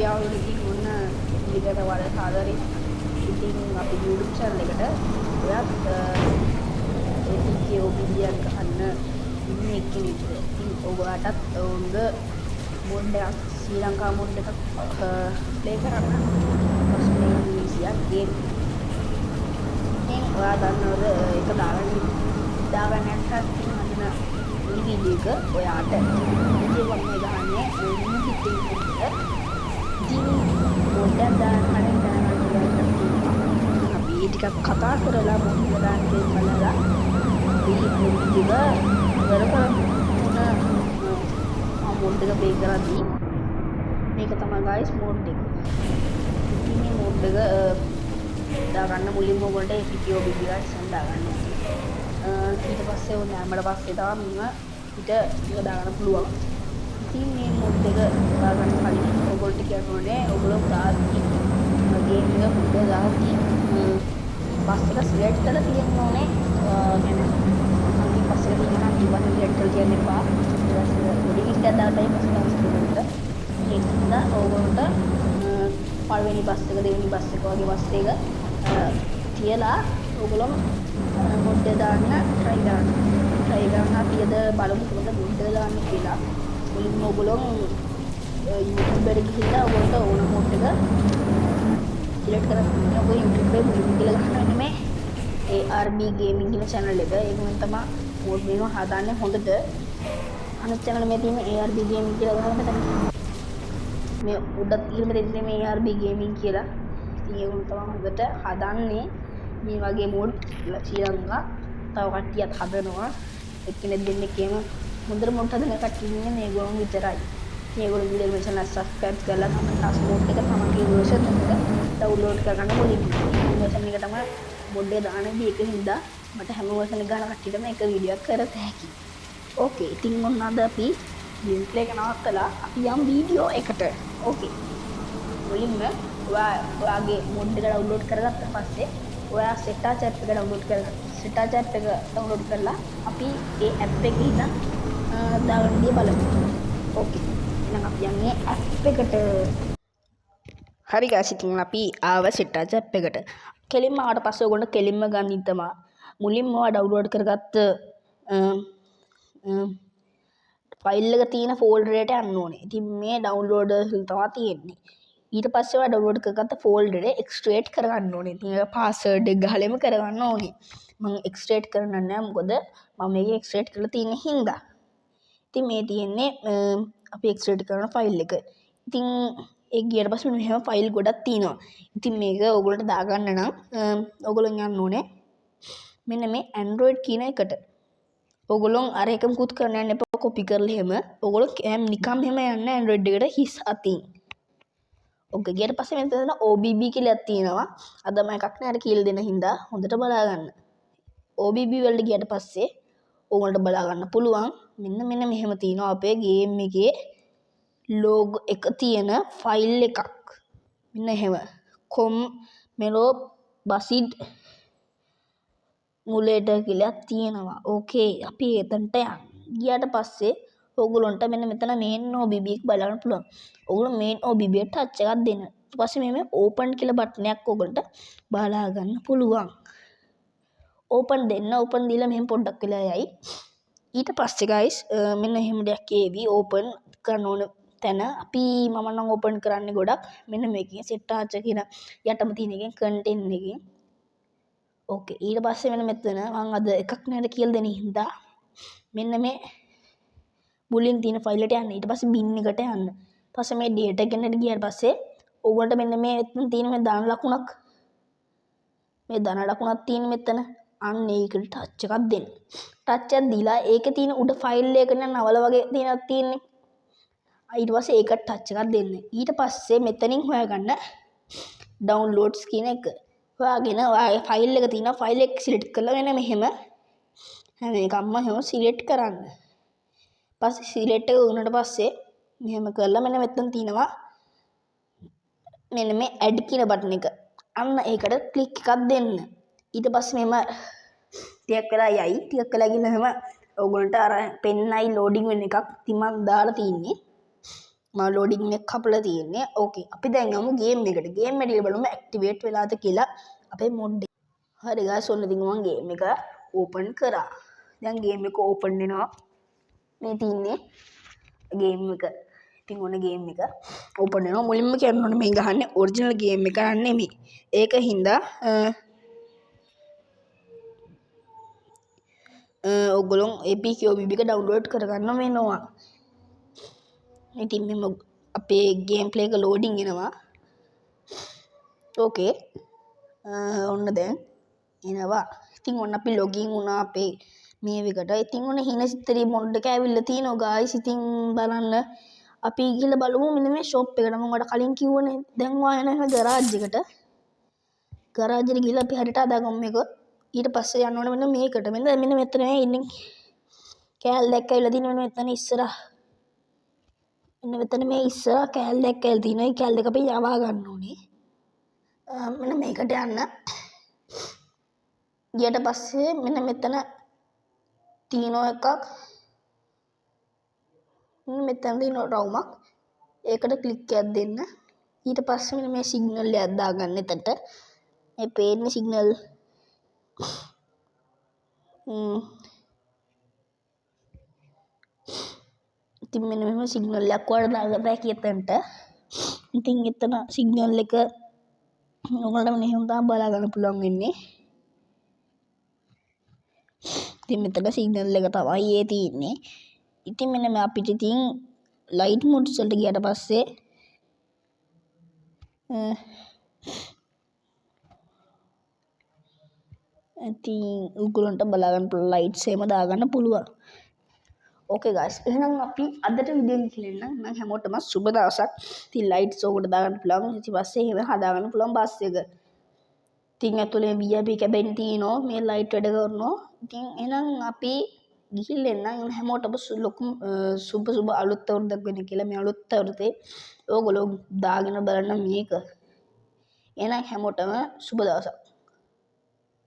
යාළුවෝ ඉතින් ඔන්න විදිහට වල සාදරේ ඉතින් අපි YouTube channel එකට ඔයත් ඒකේ ඔබියක් ගන්න ඉන්නේ කෙනෙක්. ඉතින් ඔයාටත් උංග මොඩ් එකක් ශ්‍රී ලංකා මොඩ් එකක් ප්ලේ කරන්න ඔස්ට්‍රේලියානු ඉංග්‍රීසියක් ගේම්. ඉතින් ඔයා දන්නවද ඒක දාගන්න නැත්නම් අන්න මේ වීඩියෝ එක ඔයාට වීඩියෝ එකක් මේ දාන්නේ ඕනම හිතින් ඉතින් මොඩ් එක දාන්න කලින් දැනගන්න අපි ටිකක් කතා කරලා මොඩ් එක දාන්න බලලා අපි මොඩ් එක ඉවර කරමු. මොඩ් එක ප්ලේ කරද්දී මේක තමයි guys මොඩ් එක. ඉතින් මේ මොඩ් එක දාගන්න මුලින්ම ඔයගොල්ලන්ට APK OBBX දාගන්න. ඊට පස්සේ ඔන්න හැමඩ පස්සේ තමයි මම ඊට දාගන්න පුළුවන්. ඉතින් මේ මොඩ් එක දාගන්න කලින් ඔයගොල්ලන්ට කියන්න ඕනේ ඔයගොල්ලෝ දාද්දි ගේම් එක මොඩ් දාද්දි පස්සට සිලෙක්ට් කරලා තියෙන්න ඕනේ. يعني අන්තිම පස්සට තියෙන අන්තිම බටන් සිලෙක්ට් කරලා තියන්න එපා. ඊට පස්සේ මොඩින් එක දාලා පස්සේ ඒකද ඔයගොල්ලන්ට පළවෙනි බස් එක දෙවෙනි බස් එක වගේ බස් එක තියලා ඔයගොල්ලෝ මොඩ් එක දාන්න try කරන්න. try කරන්න අපිද බලමු කොහොමද මොඩ් එක දාන්නේ කියලා. මුලින්ම ඔයගොල්ලෝ YouTube එකට ගිහිල්ලා ඔයගොල්ලන්ට ඕන මොඩ් එක select කරගන්න. ඔයගොල්ලෝ YouTube එකේ මුලින්ම කියලා ගන්න මේ ARB gaming කියන channel එක. ඒකෙන් තමයි මොඩ් මේව හදාන්නේ හොඳට. අනිත් channel එකේ තියෙන ARB gaming කියලා ගහන්න මෙතන. මේ උඩ තියෙන දෙන්නේ මේ ARB gaming කියලා. ඉතින් ඒගොල්ලෝ තමයි හොඳට හදන්නේ මේ වගේ මොඩ් ශ්‍රී ලංකා. තව කට්ටියක් හදනවා. එක්කෙනෙක් දෙන්නෙක්ම හොඳට මොඩ් හදන කට්ටිය ඉන්නේ මේගොල්ලෝ විතරයි. මේගොල්ලෝ වීඩියෝ එක channel subscribe කරලා තමයි ටස් මොඩ් එක තමන්ගේ version එක download කරගන්න මුලින්ම. version එක තමයි මොඩ් එක දාන්නේ. ඒකින්ද මට හැම version එක ගන්න කට්ටියටම එක වීඩියෝ එකක් කරත හැකියි. ඕකේ. ඉතින් මොන අද අපි gameplay එක නවත්තලා අපි යම් වීඩියෝ එකට. ඕකේ. මුලින්ම ඔයාගේ මොඩ් එක download කරගත්ත පස්සේ ඔයා setters app එක download කරගන්න. setters app එක download කරලා අපි ඒ app එකේ ඉන්න දාගන්න දේ බලමු. ඕකේ. එහෙනම් අපි යන්නේ app එකට. හරි guys ඉතින් අපි ආව setters app එකට. කෙලින්ම ආවට පස්සේ ඔයගොල්ලෝ කෙලින්ම ගන්න තමයි මුලින්ම ඔයා download කරගත්ත ෆයිල් එක තියෙන ෆෝල්ඩර් එකට යන්න ඕනේ. ඉතින් මේ ඩවුන්ලෝඩර්ස් තමයි තියෙන්නේ. ඊට පස්සේ ඔයා ඩවුන්ලෝඩ් කරගත්ත ෆෝල්ඩර් එක එක්ස්ට්‍රේට් කරගන්න ඕනේ. ඉතින් ඒක පාස්වර්ඩ් එක ගහලම කරගන්න ඕනේ. මම එක්ස්ට්‍රේට් කරන්න නැහැ මොකද මම මේක එක්ස්ට්‍රේට් කරලා තියෙන හින්දා. ඉතින් මේ තියෙන්නේ අපි එක්ස්ට්‍රේට් කරන ෆයිල් එක. ඉතින් ඒක ගියට පස්සේ මෙහෙම ෆයිල් ගොඩක් තියෙනවා. ඉතින් මේක ඔයගොල්ලන්ට දාගන්න නම් ඔයගොල්ලෝ යන්න ඕනේ මෙන්න මේ Android කියන එකට. ඔයගොල්ලෝ අර එක මුකුත් කරන්න යන්න එපා කොපි කරලා එහෙම. ඔයගොල්ලෝ නිකම් එහෙම යන්න Android එකට හිස් අතින්. ඔක ගියට පස්සේ මෙතන OBB කියලා තියෙනවා. අද මම එකක් නෑ අර කියලා දෙන හින්දා හොඳට බලා ගන්න. OBB වලට ගියට පස්සේ ඔයගොල්ලන්ට බලා ගන්න පුළුවන්. මෙන්න මෙහෙම තියෙනවා අපේ ගේම් එකේ ලෝගෝ එක තියෙන ෆයිල් එකක්. මෙන්න එහෙම. com melo basid මුලේට කියලා තියෙනවා. ඕකේ අපි එතනට යන්න. ගියාට පස්සේ ඔයගොල්ලන්ට මෙන්න මෙතන main OBB එක බලන්න පුළුවන්. ඔයගොල්ලෝ main OBB එකට ටච් එකක් දෙන්න. ඊට පස්සේ මේ open කියලා බටන් එකක් ඔයගොල්ලන්ට බලා ගන්න පුළුවන්. open දෙන්න. open දීලා මෙහෙම පොඩ්ඩක් වෙලා යයි. ඊට පස්සේ guys මෙන්න එහෙම දෙයක් ඒවි open කරන ඕන තැන අපි මම නම් open කරන්නේ ගොඩක් මෙන්න මේකේ set ආච කියන යටම තියෙන එකෙන් content එකෙන්. ඕකේ ඊට පස්සේ මෙන්න මෙතන මම අද එකක් නේද කියලා දෙන හින්දා මෙන්න මේ මුලින් තියෙන ෆයිල් එකට යන්න. ඊට පස්සේ bin එකට යන්න. ඊපස්සේ මේ data එකකට ගියාට පස්සේ ඕගොල්ලන්ට මෙන්න මේ එතන තියෙන මේ දාන ලකුණක් මේ දාන ලකුණක් තියෙන මෙතන අන්න ඒකට ටච් එකක් දෙන්න. ටච් එකක් දීලා ඒකේ තියෙන උඩ ෆයිල් එක නවල වගේ තියෙනක් තියෙන්නේ. ඊට පස්සේ ඒකට ටච් එකක් දෙන්න. ඊට පස්සේ මෙතනින් හොයාගන්න downloads කියන එක. හොයාගෙන ඔයාගේ ෆයිල් එක තියෙනවා ෆයිල් එක සිලෙක්ට් කරලා වෙන මෙහෙම හැම එකක්ම එහෙම සිලෙක්ට් කරන්න. පස්සේ සිලෙක්ට් එක වුණාට පස්සේ මෙහෙම කරලා මෙන්න මෙතන තියෙනවා මෙන්න මේ ඇඩ් කියන බටන් එක. අන්න ඒකට ක්ලික් එකක් දෙන්න. ඊට පස්සේ මෙහෙම ටිකක් වෙලා යයි. ටිකක් වෙලා ගිහින් මෙහෙම ඔයගොල්ලන්ට අර පෙන්නයි ලෝඩින් වෙන එකක්. ඉතින් මම දාලා තින්නේ මම ලෝඩින් එක කපලා තියෙන්නේ. ඕකේ. අපි දැන් යමු ගේම් එකට. ගේම් එකේ බලමු ඇක්ටිවේට් වෙලාද කියලා අපේ මොඩ් එක. හරි ගායිස් ඔන්න ඉතින් මම ගේම් එක ඕපන් කරා. දැන් ගේම් එක ඕපන් වෙනවා. මේ තියන්නේ ගේම් එක. ඉතින් ඔන්න ගේම් එක ඕපන් වෙනවා. මුලින්ම කියන්න ඕනේ මේ ගහන්නේ ඔරිජිනල් ගේම් එක නෙමෙයි. ඒක හින්දා ඔයගොල්ලෝ APK OBB එක ඩවුන්ලෝඩ් කරගන්න වෙනවා. ඉතින් මෙම අපේ ගේම් ප්ලේ එක ලෝඩින් එනවා. ඕකේ. ඔන්න දැන් එනවා. ඉතින් ඔන්න අපි ලොගින් වුණා අපේ මේවෙකට. ඉතින් ඔන්න හිනසිතරි මොඩ් එක ඇවිල්ලා තිනවා ගායිස්. ඉතින් බලන්න අපි ගිහලා බලමු මෙන්න මේ ෂොප් එකට. මම ඔයාලට කලින් කිව්වනේ දැන් ඔයා යන ගරාජ් එකට. ගරාජ් එකට ගිහලා අපි හරියට හදාගමු මේක. ඊට පස්සේ යන්න ඕනේ මෙන්න මේකට. මෙන්න මෙතන ඉන්නේ කෑල් දැක්කවිලා තියෙන මෙන්න මෙතන ඉස්සරහ. මෙන්න මෙතන මේ ඉස්සරහ කෑල් දැක්කවිලා තියෙනවා. ඒ කෑල් දෙක අපි යවා ගන්න ඕනේ. මෙන්න මේකට යන්න. ගියට පස්සේ මෙන්න මෙතන තියෙනවා එකක්. මෙතන තියෙන රවුමක්. ඒකට ක්ලික් එකක් දෙන්න. ඊට පස්සේ මෙන්න මේ සිග්නල් එකක් දාගන්න එතනට. මේ පේන්නේ සිග්නල් ඉතින් මෙන්න මෙහෙම සිග්නල් එකක් වඩ දාගත්තා කියතන්ට. ඉතින් එතන සිග්නල් එක ඔයාලට මෙහෙම තමයි බලා ගන්න පුළුවන් වෙන්නේ. ඉතින් මෙතන සිග්නල් එක තමයි ඒ තියෙන්නේ. ඉතින් මෙන්න මේ අපිට ඉතින් ලයිට් මෝඩ්ස් වලට ගියට පස්සේ ඉතින් උගලන්ට බලා ගන්න පුළුවන් ලයිට්ස් එහෙම දාගන්න පුළුවන්. ඕකේ ගයිස්. එහෙනම් අපි අදට වීඩියෝ එක කියන්න නම් හැමෝටම සුබ දවසක්. ඉතින් ලයිට්ස් ඕකට දාගන්න පුළුවන්. ඊට පස්සේ එහෙම හදාගන්න පුළුවන් බස් එක. ඉතින් ඇතුලේ VIP කැබින් තියෙනවා. මේ ලයිට් වැඩ කරනවා. ඉතින් එහෙනම් අපි ගිහිල්ලා එන්න හැමෝටම ලොකු සුබ අලුත් අවුරුද්දක් වෙන්න කියලා මේ අලුත් අවුරුද්දේ ඕගොල්ලෝ දාගෙන බලන්න මේක. එහෙනම් හැමෝටම සුබ දවසක්.